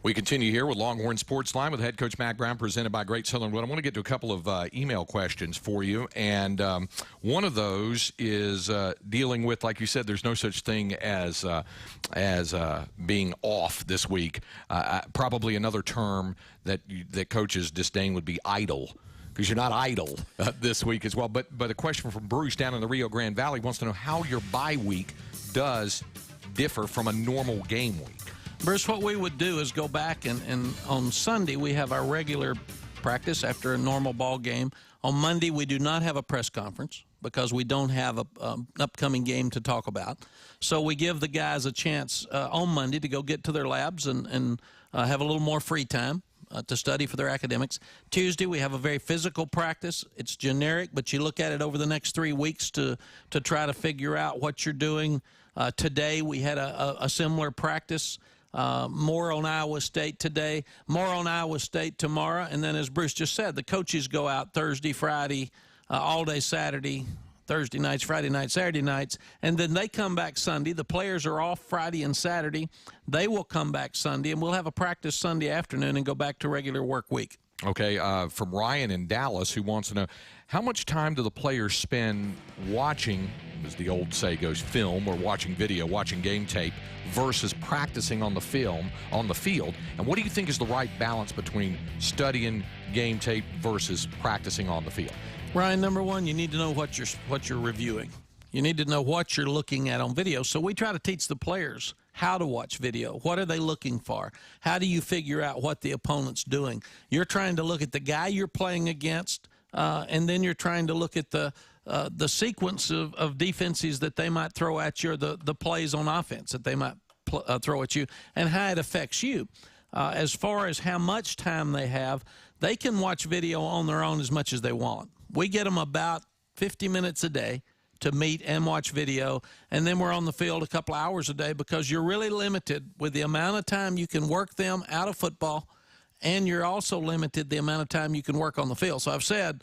We continue here with Longhorn Sports Line with head coach Mack Brown, presented by Great Southern Wood. I want to get to a couple of email questions for you, and one of those is dealing with, like you said, there's no such thing as being off this week. Probably another term that coaches disdain would be idle, because you're not idle this week as well. But a question from Bruce down in the Rio Grande Valley wants to know how your bye week does differ from a normal game week. Bruce, what we would do is go back and on Sunday we have our regular practice after a normal ball game. On Monday we do not have a press conference because we don't have an upcoming game to talk about. So we give the guys a chance on Monday to go get to their labs and have a little more free time to study for their academics. Tuesday we have a very physical practice. It's generic, but you look at it over the next 3 weeks to try to figure out what you're doing. Today we had a similar practice. More on Iowa State today, more on Iowa State tomorrow, and then as Bruce just said, the coaches go out Thursday, Friday, all day Saturday, Thursday nights, Friday nights, Saturday nights, and then they come back Sunday. The players are off Friday and Saturday. They will come back Sunday, and we'll have a practice Sunday afternoon and go back to regular work week. Okay, from Ryan in Dallas, who wants to know, how much time do the players spend watching, as the old say goes, film or watching video, watching game tape, versus practicing on the field? And what do you think is the right balance between studying game tape versus practicing on the field? Ryan, number one, you need to know what you're reviewing. You need to know what you're looking at on video. So we try to teach the players how to watch video. What are they looking for? How do you figure out what the opponent's doing? You're trying to look at the guy you're playing against, and then you're trying to look at the sequence of defenses that they might throw at you, or the plays on offense that they might throw at you, and how it affects you. As far as how much time they have, they can watch video on their own as much as they want. We get them about 50 minutes a day to meet and watch video, and then we're on the field a couple hours a day, because you're really limited with the amount of time you can work them out of football, and you're also limited the amount of time you can work on the field. So I've said,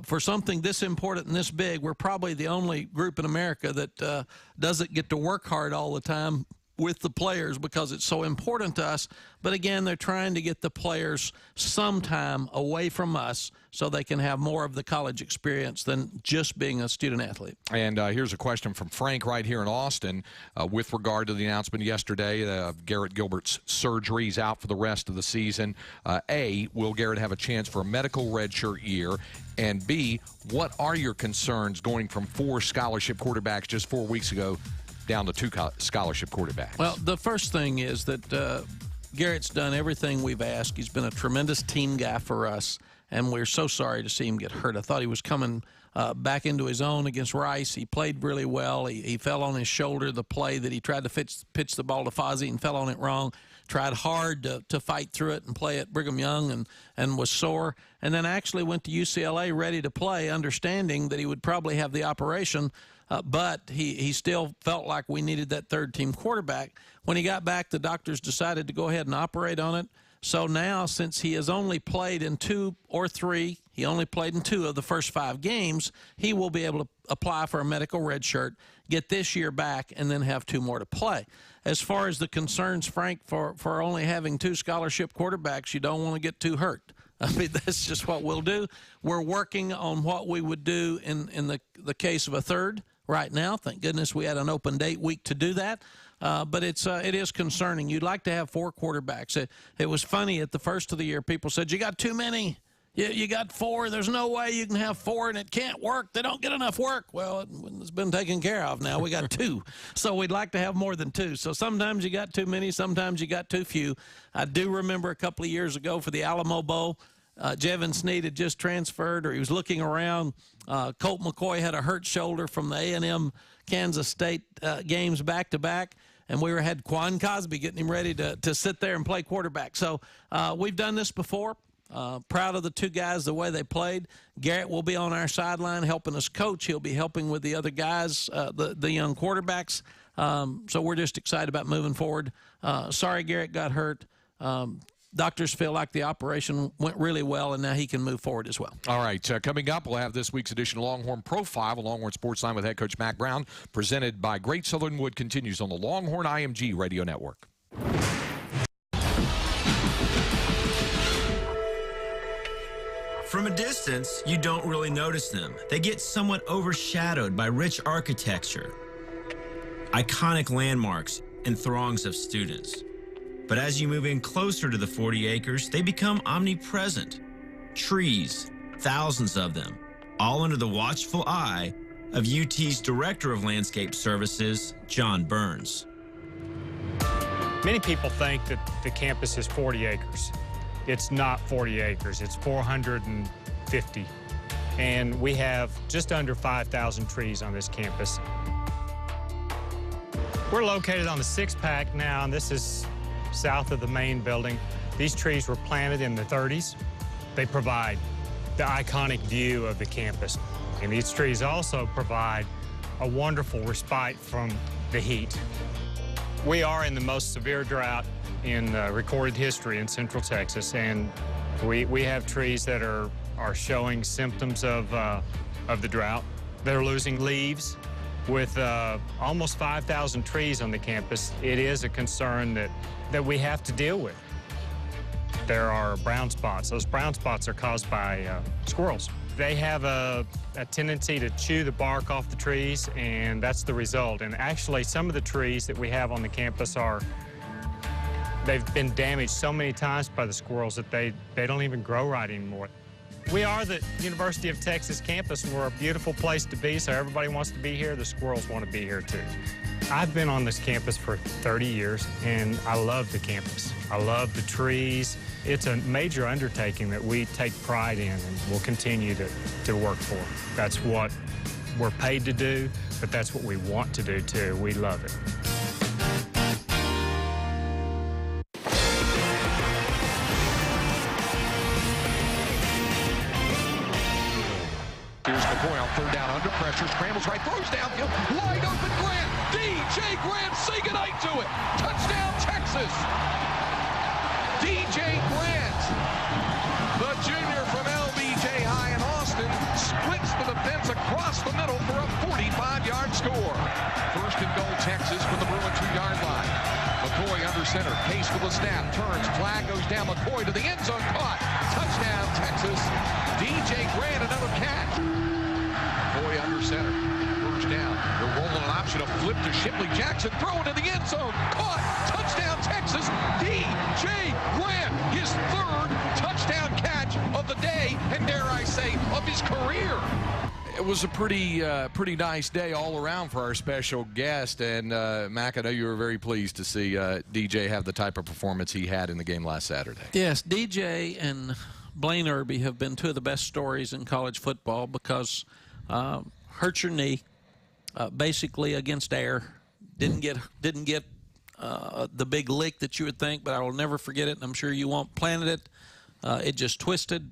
for something this important and this big, we're probably the only group in America that doesn't get to work hard all the time with the players, because it's so important to us. But again, they're trying to get the players some time away from us so they can have more of the college experience than just being a student athlete. And here's a question from Frank right here in Austin with regard to the announcement yesterday of Garrett Gilbert's surgery. He's out for the rest of the season. A, will Garrett have a chance for a medical redshirt year? And B, what are your concerns going from 4 scholarship quarterbacks just 4 weeks ago down to 2 scholarship quarterbacks? Well, the first thing is that Garrett's done everything we've asked. He's been a tremendous team guy for us, and we're so sorry to see him get hurt. I thought he was coming back into his own against Rice. He played really well. He fell on his shoulder the play that he tried to pitch the ball to Fozzie and fell on it wrong. Tried hard to fight through it and play at Brigham Young and was sore, and then actually went to UCLA ready to play, understanding that he would probably have the operation. But he still felt like we needed that third-team quarterback. When he got back, the doctors decided to go ahead and operate on it. So now, since he has only played in 2 or 3, he only played in 2 of the first 5 games, he will be able to apply for a medical red shirt, get this year back, and then have 2 more to play. As far as the concerns, Frank, for only having 2 scholarship quarterbacks, you don't want to get too hurt. I mean, that's just what we'll do. We're working on what we would do in the case of a third right now. Thank goodness we had an open date week to do that. But it is concerning. You'd like to have 4 quarterbacks. It was funny at the first of the year. People said, you got too many. You got 4. There's no way you can have 4, and it can't work. They don't get enough work. Well, it's been taken care of now. We got 2. So we'd like to have more than 2. So sometimes you got too many. Sometimes you got too few. I do remember a couple of years ago for the Alamo Bowl, Jevin Sneed had just transferred, or he was looking around. Colt McCoy had a hurt shoulder from the A&M Kansas State games back-to-back, and we had Quan Cosby getting him ready to sit there and play quarterback. So we've done this before. Proud of the 2 guys, the way they played. Garrett will be on our sideline helping us coach. He'll be helping with the other guys, the young quarterbacks. So we're just excited about moving forward. Sorry Garrett got hurt. Doctors feel like the operation went really well, and now he can move forward as well. All right, coming up, we'll have this week's edition of Longhorn Profile, a Longhorn Sports Line with head coach Mack Brown, presented by Great Southern Wood, continues on the Longhorn IMG Radio Network. From a distance, you don't really notice them. They get somewhat overshadowed by rich architecture, iconic landmarks, and throngs of students. But as you move in closer to the 40 acres, they become omnipresent. Trees, thousands of them, all under the watchful eye of UT's Director of Landscape Services, John Burns. Many people think that the campus is 40 acres. It's not 40 acres, it's 450. And we have just under 5,000 trees on this campus. We're located on the six-pack now, and this is south of the main building. These trees were planted in the 30s. They provide the iconic view of the campus. And these trees also provide a wonderful respite from the heat. We are in the most severe drought in recorded history in Central Texas, and we have trees that are showing symptoms of the drought. They're losing leaves. With almost 5,000 trees on the campus, it is a concern that we have to deal with. There are brown spots. Those brown spots are caused by squirrels. They have a tendency to chew the bark off the trees, and that's the result. And actually, some of the trees that we have on the campus they've been damaged so many times by the squirrels that they don't even grow right anymore. We are the University of Texas campus, and we're a beautiful place to be, so everybody wants to be here. The squirrels want to be here, too. I've been on this campus for 30 years, and I love the campus. I love the trees. It's a major undertaking that we take pride in and will continue to work for. That's what we're paid to do, but that's what we want to do, too. We love it. Here's McCoy on third down under pressure, scrambles right, throws downfield, wide open Grant. DJ Grant, say goodnight to it. Touchdown, Texas. DJ Grant, the junior from LBJ High in Austin, splits the defense across the middle for a 45-yard score. First and goal, Texas from the Bruin 2-yard line. McCoy under center, pace with the snap, turns, flag goes down, McCoy to the end zone, caught. Touchdown, Texas. DJ Grant, another catch. McCoy under center, first down. They're rolling an option, a flip to Shipley Jackson, throw it in the end zone, caught. Touchdown, Texas. DJ Grant, his third touchdown catch of the day, and dare I say, of his career. It was a pretty nice day all around for our special guest, and Mack, I know you were very pleased to see DJ have the type of performance he had in the game last Saturday. Yes, DJ and Blaine Irby have been two of the best stories in college football because hurt your knee, basically against air, didn't get the big lick that you would think, but I will never forget it, and I'm sure you won't. Planted it, it just twisted.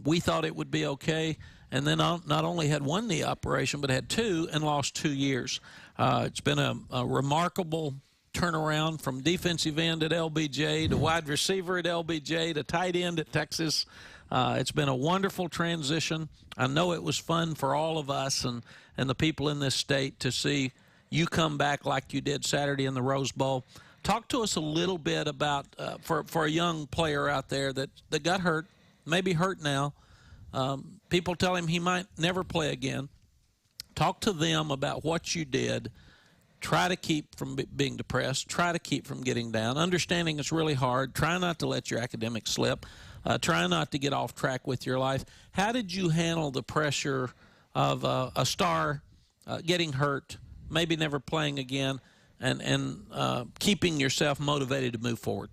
We thought it would be okay. And then not only had one knee operation, but had two and lost 2 years. It's been a remarkable turnaround from defensive end at LBJ to wide receiver at LBJ to tight end at Texas. It's been a wonderful transition. I know it was fun for all of us and the people in this state to see you come back like you did Saturday in the Rose Bowl. Talk to us a little bit about, for a young player out there that got hurt, maybe hurt now, people tell him he might never play again. Talk to them about what you did. Try to keep from being depressed. Try to keep from getting down. Understanding it's really hard. Try not to let your academics slip. Try not to get off track with your life. How did you handle the pressure of a star getting hurt, maybe never playing again, and keeping yourself motivated to move forward?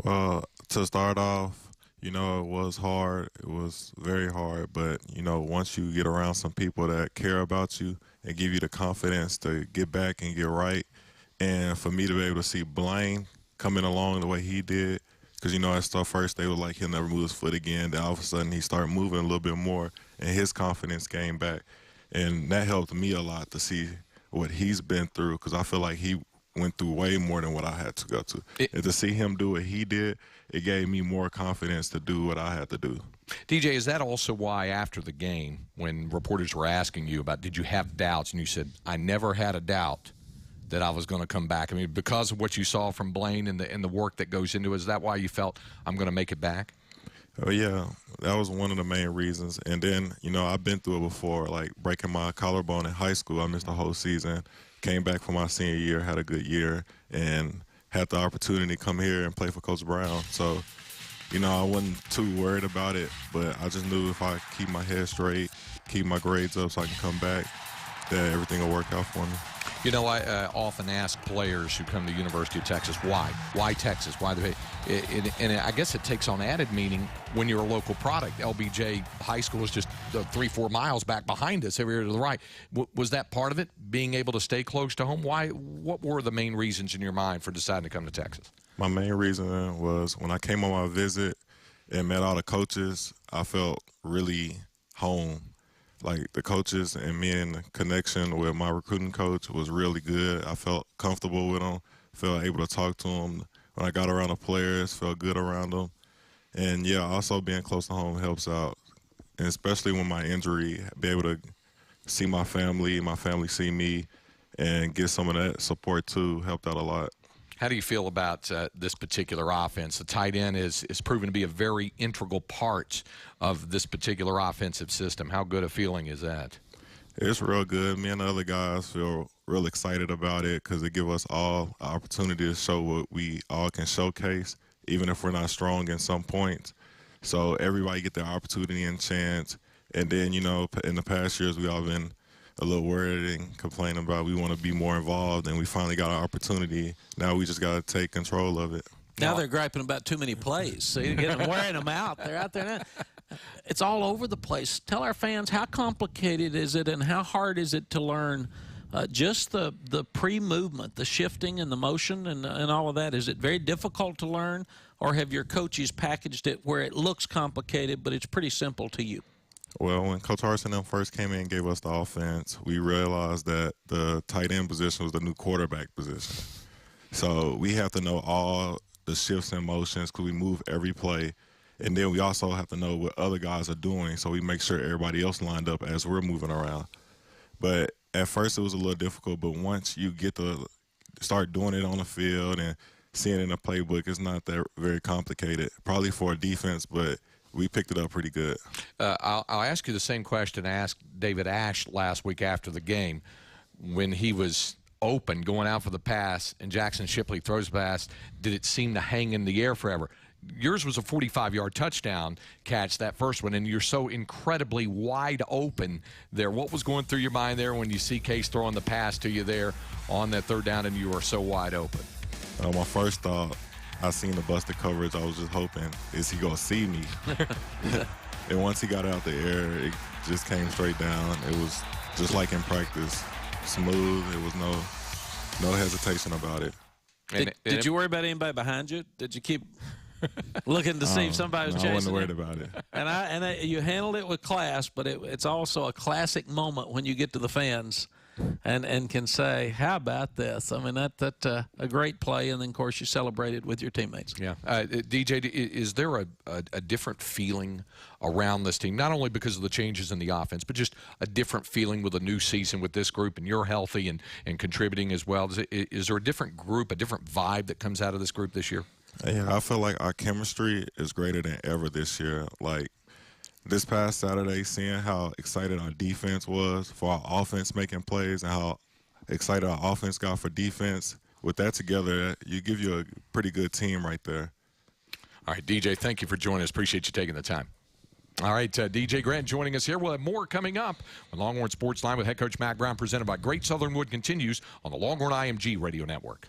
Well, to start off, you know, it was hard. It was very hard. But, you know, once you get around some people that care about you and give you the confidence to get back and get right, and for me to be able to see Blaine coming along the way he did, because, you know, at first they were like he'll never move his foot again. Then all of a sudden he started moving a little bit more, and his confidence came back. And that helped me a lot to see what he's been through, because I feel like he went through way more than what I had to go to. And to see him do what he did, it gave me more confidence to do what I had to do. DJ, is that also why after the game, when reporters were asking you about did you have doubts, and you said, I never had a doubt that I was going to come back? I mean, because of what you saw from Blaine and the work that goes into it, is that why you felt I'm going to make it back? Oh, yeah, that was one of the main reasons. And then, you know, I've been through it before, like breaking my collarbone in high school. I missed the whole season. Came back for my senior year, had a good year, and had the opportunity to come here and play for Coach Brown. So, you know, I wasn't too worried about it, but I just knew if I keep my head straight, keep my grades up so I can come back, that everything will work out for me. You know, I often ask players who come to the University of Texas, why? Why Texas? Why and I guess it takes on added meaning when you're a local product. LBJ High School is just 3-4 miles back behind us over here to the right. Was that part of it, being able to stay close to home? Why? What were the main reasons in your mind for deciding to come to Texas? My main reason was when I came on my visit and met all the coaches, I felt really home. Like the coaches and me and the connection with my recruiting coach was really good. I felt comfortable with them, felt able to talk to them. When I got around the players, felt good around them. And, yeah, also being close to home helps out, and especially when my injury, be able to see my family see me, and get some of that support too helped out a lot. How do you feel about this particular offense? The tight end is proven to be a very integral part of this particular offensive system. How good a feeling is that? It's real good. Me and the other guys feel real excited about it because it gives us all an opportunity to show what we all can showcase, even if we're not strong in some points. So everybody get their opportunity and chance. And then, you know, in the past years, we all been a little worried and complaining about we want to be more involved, and we finally got our opportunity. Now we just got to take control of it. Now they're griping about too many plays. So you get them wearing them out. They're out there now. It's all over the place. Tell our fans, how complicated is it and how hard is it to learn just the pre-movement, the shifting and the motion and all of that? Is it very difficult to learn, or have your coaches packaged it where it looks complicated but it's pretty simple to you? Well, when Coach Harsin first came in and gave us the offense, we realized that the tight end position was the new quarterback position. So we have to know all the shifts and motions because we move every play. And then we also have to know what other guys are doing so we make sure everybody else lined up as we're moving around. But at first it was a little difficult, but once you get to start doing it on the field and seeing it in the playbook, it's not that very complicated, probably for a defense, but we picked it up pretty good. I'll ask you the same question I asked David Ash last week after the game when he was open going out for the pass and Jackson Shipley throws the pass. Did it seem to hang in the air forever? Yours was a 45-yard touchdown catch, that first one, and you're so incredibly wide open there. What was going through your mind there when you see Case throwing the pass to you there on that third down and you were so wide open? My first thought, I seen the busted coverage. I was just hoping, is he going to see me? And once he got out the air, it just came straight down. It was just like in practice, smooth. There was no hesitation about it. Did you worry about anybody behind you? Did you keep looking to see if somebody was chasing you? I wasn't worried about it. And you handled it with class, but it's also a classic moment when you get to the fans and can say, how about this? I mean, that's a great play, and then, of course, you celebrated with your teammates. Yeah. DJ, is there a different feeling around this team, not only because of the changes in the offense, but just a different feeling with a new season with this group, and you're healthy and contributing as well? Is there a different group, a different vibe that comes out of this group this year? Yeah, I feel like our chemistry is greater than ever this year. Like, this past Saturday, seeing how excited our defense was for our offense making plays and how excited our offense got for defense, with that together, you give you a pretty good team right there. All right, DJ, thank you for joining us. Appreciate you taking the time. All right, DJ Grant joining us here. We'll have more coming up on Longhorn Sports Line with head coach Mack Brown, presented by Great Southern Wood, continues on the Longhorn IMG Radio Network.